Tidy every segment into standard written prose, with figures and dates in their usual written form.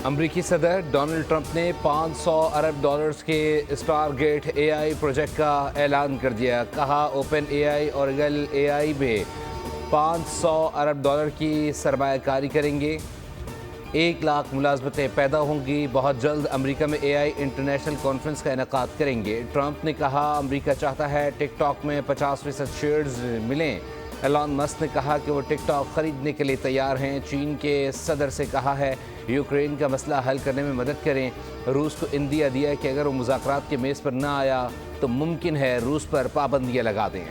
امریکی صدر Donald Trump نے $500 ارب کے Stargate A I project کا اعلان کر دیا۔ کہا اوپن اے آئی اور ایگل اے آئی میں $500 ارب کی سرمایہ کاری کریں گے۔ 1 لاکھ ملازمتیں پیدا ہوں گی۔ بہت جلد امریکہ میں اے آئی انٹرنیشنل کانفرنس کا انعقاد کریں گے۔ ٹرمپ نے کہا امریکہ چاہتا ہے ٹک ٹاک میں 50% شیئرز ملیں۔ ایلان مسک نے کہا کہ وہ ٹک ٹاک خریدنے کے لیے تیار ہیں۔ چین کے صدر سے کہا ہے یوکرین کا مسئلہ حل کرنے میں مدد کریں۔ روس کو عندیہ دیا کہ اگر وہ مذاکرات کے میز پر نہ آیا تو ممکن ہے روس پر پابندیاں لگا دیں۔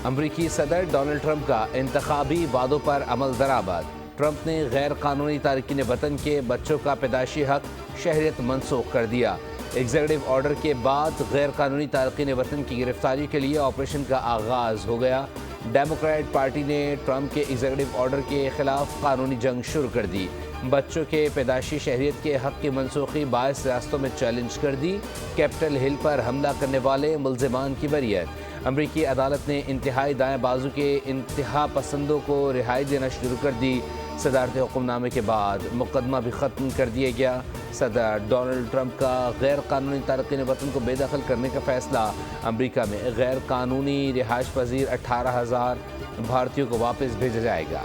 امریکی صدر ڈونلڈ ٹرمپ کا انتخابی وعدوں پر عمل درآمد۔ ٹرمپ نے غیر قانونی تارکین وطن کے بچوں کا پیدائشی حق شہریت منسوخ کر دیا۔ ایگزیکٹو آرڈر کے بعد غیر قانونی تارکین وطن کی گرفتاری کے لیے آپریشن کا آغاز ہو گیا۔ ڈیموکریٹ پارٹی نے ٹرمپ کے ایگزیکٹو آرڈر کے خلاف قانونی جنگ شروع کر دی۔ بچوں کے پیدائشی شہریت کے حق کی منسوخی 22 ریاستوں میں چیلنج کر دی۔ کیپٹل ہل پر حملہ کرنے والے ملزمان کی بریت۔ امریکی عدالت نے انتہائی دائیں بازو کے انتہا پسندوں کو رہائی دینا شروع کر دی۔ صدارتی حکم نامے کے بعد مقدمہ بھی ختم کر دیا گیا۔ صدر ڈونلڈ ٹرمپ کا غیر قانونی تارکین وطن کو بے دخل کرنے کا فیصلہ۔ امریکہ میں غیر قانونی رہائش پذیر 18,000 بھارتیوں کو واپس بھیجا جائے گا۔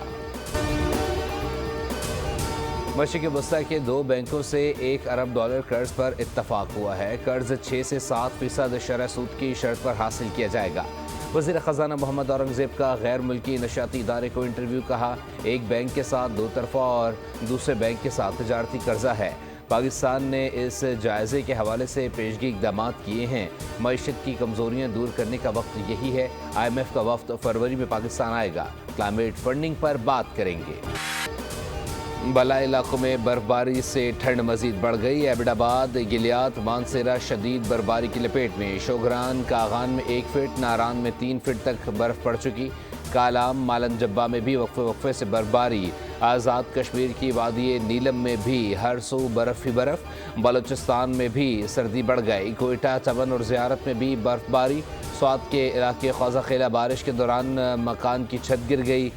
مشرق وسطی کے 2 بینکوں سے $1 ارب قرض پر اتفاق ہوا ہے۔ قرض 6 سے 7% شرح سود کی شرط پر حاصل کیا جائے گا۔ وزیر خزانہ محمد اورنگزیب کا غیر ملکی نشاتی ادارے کو انٹرویو۔ کہا ایک بینک کے ساتھ 2 طرفہ اور دوسرے بینک کے ساتھ تجارتی قرضہ ہے۔ پاکستان نے اس جائزے کے حوالے سے پیشگی اقدامات کیے ہیں۔ معیشت کی کمزوریاں دور کرنے کا وقت یہی ہے۔ IMF کا وفد فروری میں پاکستان آئے گا۔ کلائمیٹ فنڈنگ پر بات کریں گے۔ بالائی علاقوں میں برف باری سے ٹھنڈ مزید بڑھ گئی۔ ایبٹ آباد، گلیات، مانسیرہ شدید برف باری کی لپیٹ میں۔ شوگران کاغان میں 1 فٹ، ناران میں 3 فٹ تک برف پڑ چکی۔ کالام، مالن جبہ میں بھی وقفے سے برف باری۔ آزاد کشمیر کی وادی نیلم میں بھی ہر سو برف ہی برف۔ بلوچستان میں بھی سردی بڑھ گئی۔ کوئٹہ، چمن اور زیارت میں بھی برف باری۔ سوات کے علاقے خوزہ خیلہ بارش کے دوران مکان کی چھت گر گئی۔